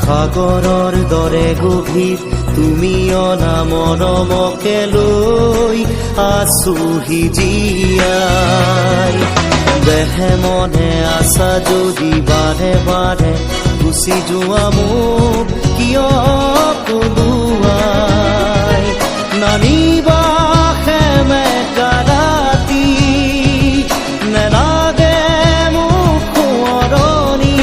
সাগৰৰ দৰে গভীৰ তুমি অনা মৰমকে লৈ আছোহি জীয়াই। দেহে মনে আছা যদি বাৰে বাৰে গুচি যোৱা মোক কিয় কোলোৱাই। নানিবা সেমেকা ৰাতি নেলাগে মোক সোঁৱৰণি।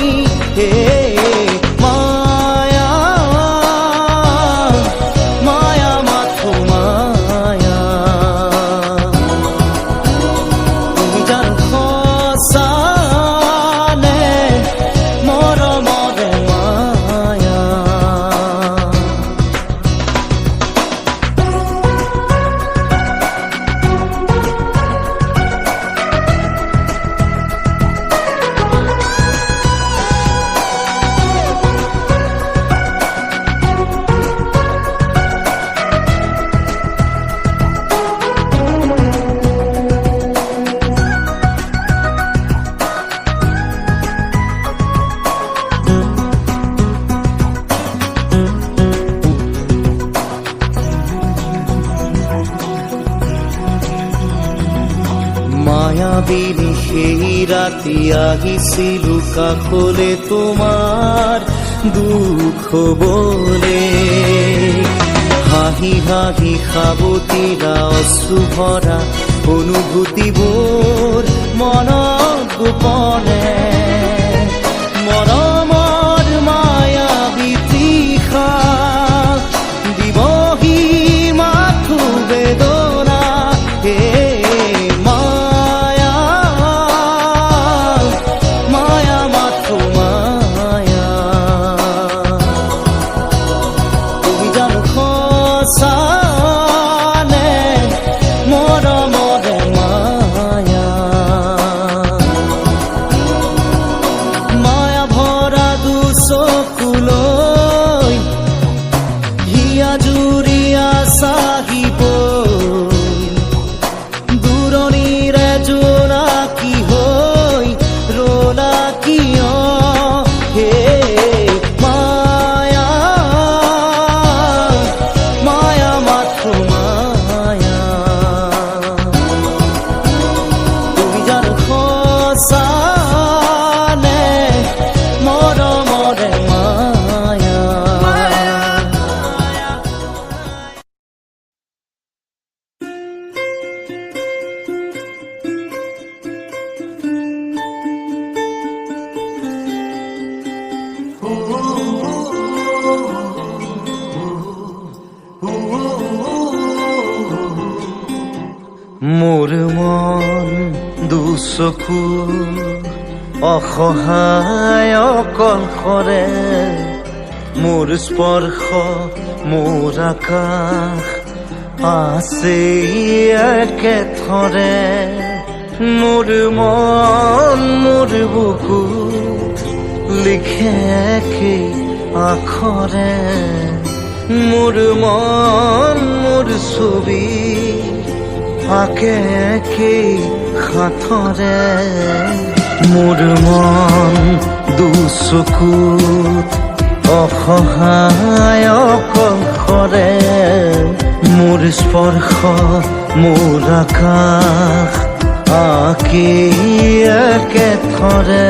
মায়া মায়া মাথো মায়া তুমি জানো সঁচা নে মৰমৰে মায়া। মায়াবিনী সেই ৰাতি আহিছিলো কাষলে তোমাৰ দুখ হবলে। হাঁহি হাঁহি সাবতিৰা অশ্ৰু ভৰা অনুভূতিবোৰ মনত গোপনে। মৰমৰ মায়াবী তৃষা দিবহি মাথো বেদনা। মোৰ মন দুচকু অসহায় অকলশৰে। মোৰ স্পৰ্শ মোৰ আকাশ আছে একেথৰে। মোৰ মন মোৰ বুকুত লিখে একেই আখৰে। মোৰ মন মোৰ ছবি আকে একেই সাঁথৰে। মোৰ মন দুচকুত অসহায় অকলশৰে। মোৰ স্পৰ্শ মোৰ আকাশ আকেই একেথৰে।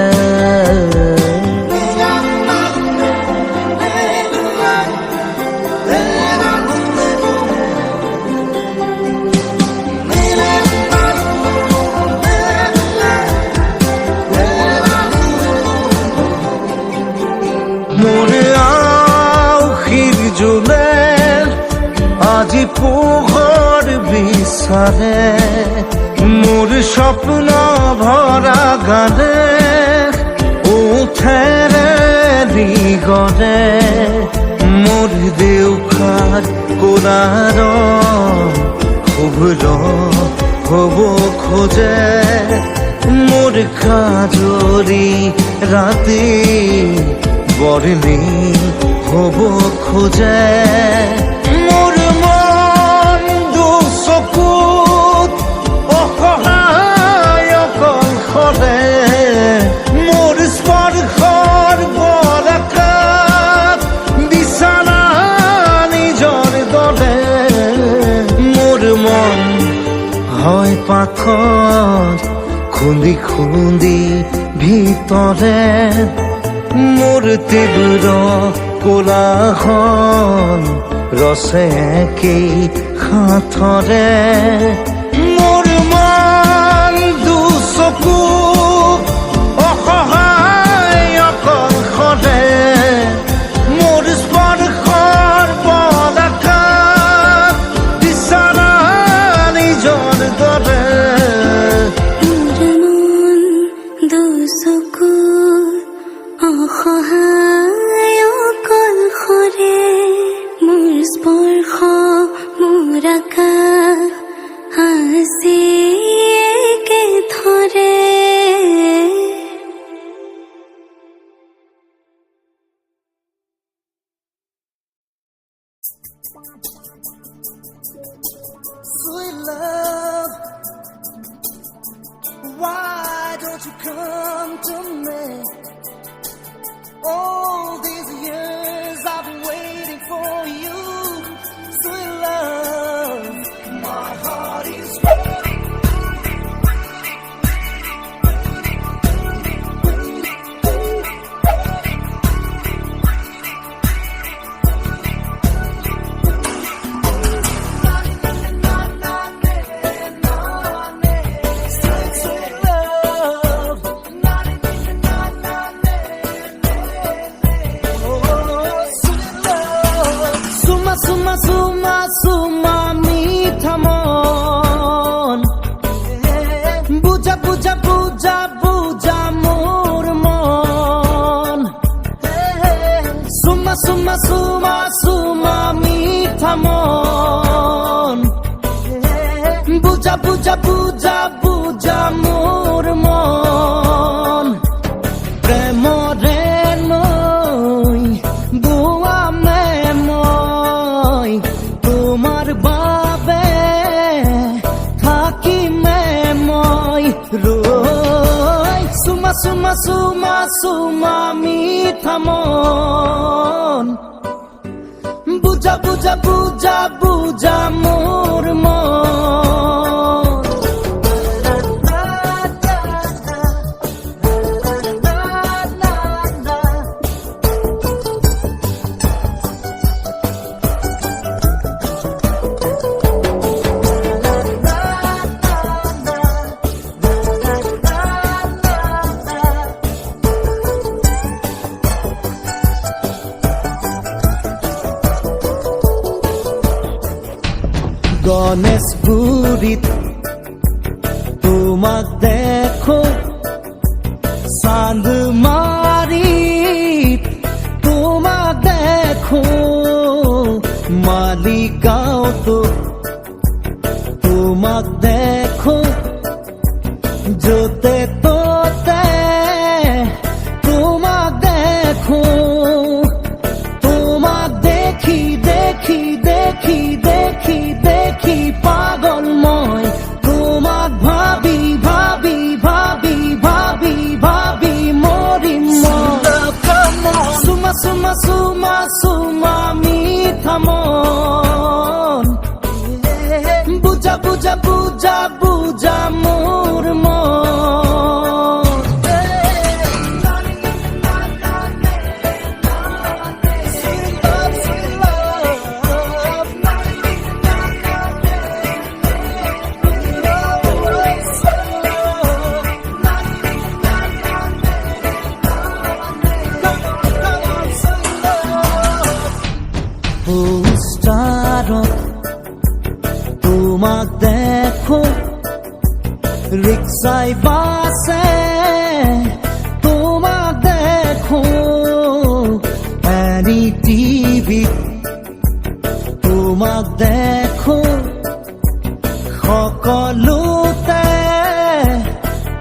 আজি পোহৰ বিচাৰে মোৰ স্বপ্ন ভৰা গানে। উঠেৰে দিগৰে মোৰ দেউখাৰ কোলাৰ শুভ্ৰ হব খোজে। মোৰ কাজৰি ৰাতি বৰ্ণি হব খোজে। মোৰ মন দুচকুত অসহায় অকলশৰে। মোৰ স্পৰ্শৰ বৰকাত পাথৰ খুন্দি খুন্দি ভিতৰে মোৰ তীব্ৰ কোলাহল ৰসে কি হাতৰে মোৰ মন দুচকু অসহায় অকলশৰে মোৰ স্পৰ্শৰ পদাকাত বিচৰা নিজৰ দৰে অসহায় অকলশৰে মোৰ স্পৰ্শ মোৰ আকাশ আজি একে ধৰে Sweet love, why don't you come to me? All these years I've been waiting for you, sweet love. My heart is waiting. Suma, suma, suma, মিঠা মন বুঝা বুঝা বুঝা বুঝা মোর মন সুমা সুমা সুমা সুমা মিঠা মন বুঝা বুঝা বুঝা বুঝা মোর মন প্রেমরে নই বুয়া মই তোমার বাবে থাকি মই রই সুমা সুমা সুমা সুমা মিঠা মন বুঝা বুঝা বুঝা বুঝা মোর মন গণেশগুৰিত তোমাক দেখো চান্দমাৰিত তোমাক দেখো মালিগাঁৱতো তোমাক দেখো য'তে ত'তে তোমাক দেখো তোমাক দেখি দেখি দেখি দেখি দেখি পাগল মই তোমাক ভাবি ভাবি ভাবি ভাবি ভাবি মৰিম মই সুমা সুমা সুমা সুমা মিঠা মন বুঝা বুঝা বুঝা বুঝা মোর মন তোমাক দেখো রিক্সায় বাসে তোমাক দেখো এনি টিভি তোমাক দেখো সকলোতে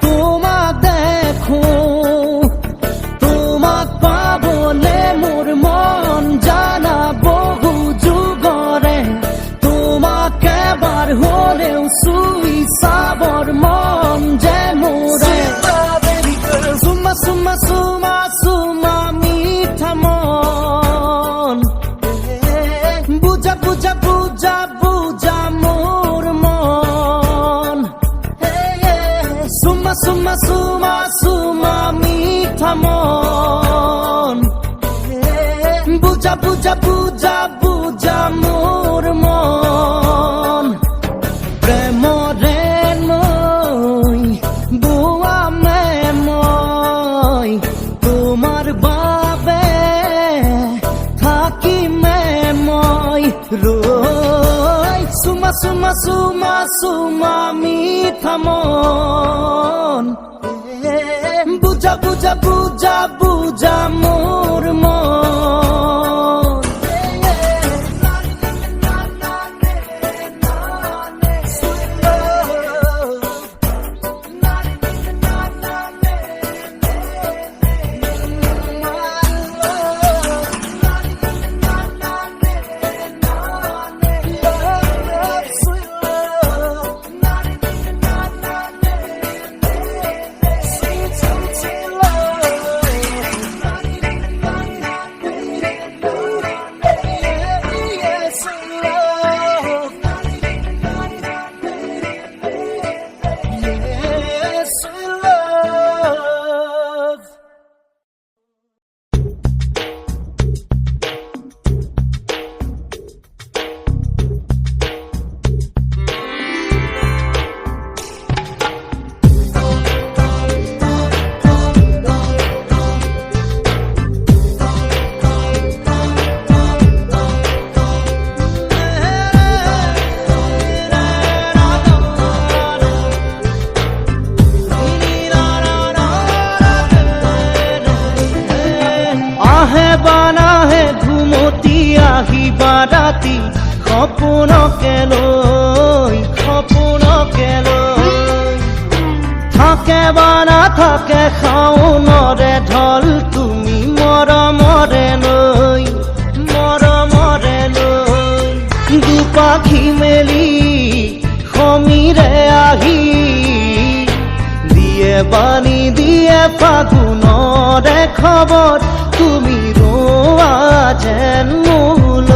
তোমাক দেখো তোমাক পাবলে মোৰ মন জানা বহু যুগৰে তোমাক এবাৰ হলেও চুই চাবৰ মন যে মোৰে চুমা চুমা চুমা চুমা মিঠা মন বুঝা বুঝা বুঝা বুঝা মোর মন বুজা বুজা বুজা বুজা মোর মন প্ৰেমৰে নৈ বোৱা মে মই তোমাৰ বাবে থাকিমে মই ৰৈ চুমা চুমা চুমা চুমা মিঠা মন বুজা বুজা বুজা বুজা মোর মন বাৰাতি সপোনকে লৈ থাকে বা নাথাকে শাওনৰে ঢল তুমি মৰমৰে লৈ দুপাখি মেলি সমীৰে আহি দিয়ে বাণী দিয়ে ফাগুনৰে খবৰ তুমি ৰোৱা যেন মোলৈ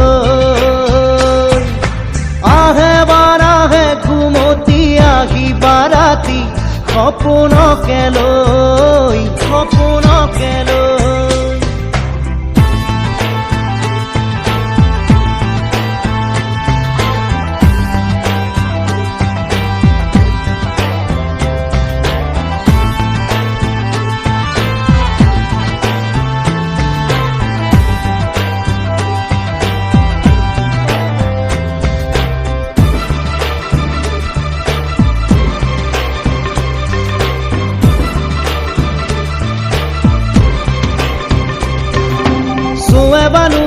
আহে বাৰাহে ঘুমতি আহি বাৰাতি সপোনকে লৈ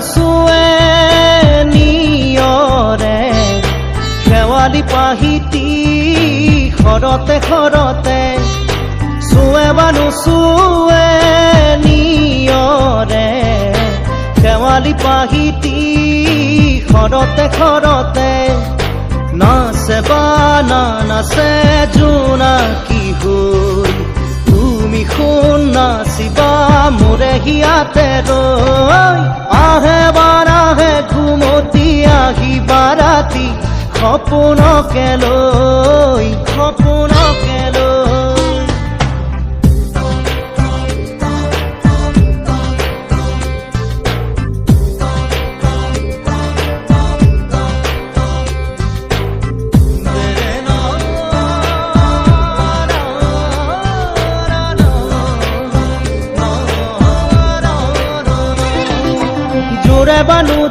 চুৱে নিয়ৰে শেৱালি পাহিতি ঘৰতে চুৱে নিয়ৰে শেৱালি পাহিতি ঘৰতে নাচে বা নাচে জোনাকী হৈ তুমি শুন নাচিবা মোৰে হিয়াতে ৰৈ আহে বাৰাহে ঘুমতি আহি বাৰাতি সপোনকে লৈ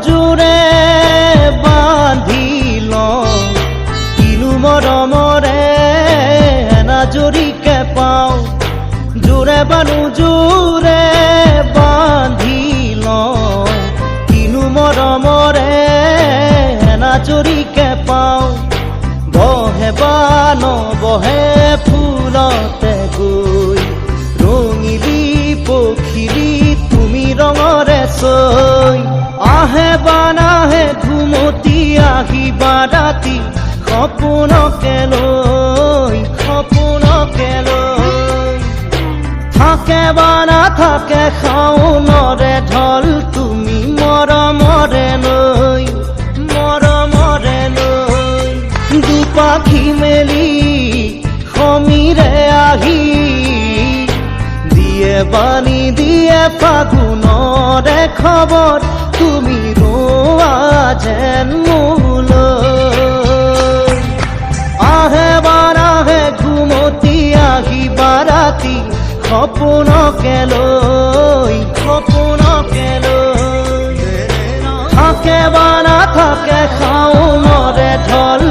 জোৰে বান্ধি লওঁ কিনো মৰমৰে এনাজৰিকে পাওঁ জোৰে বান্ধি লওঁ কিনো মৰমৰে এনাজৰিকে পাওঁ বহে বা নবহে ফুলতে গৈ ৰঙিলি পখিলি তুমি ৰঙৰে চৈ আহে বা নাহে ঘুমতি আহি বাৰাতি সপোনকে লৈ থাকে বা নাথাকে শাওনৰে ঢল তুমি মৰমৰে লৈ দুপাখি মেলি সমীৰে আহি দিয়ে বাণী দিয়ে ফাগুনৰে খবৰ তুমি ৰোৱা যেন মোলৈ আহে বাৰাহে ঘুমতি আহিবা ৰাতি সপোনকে লৈ থাকে বা নাথাকে শাওনৰে ঢল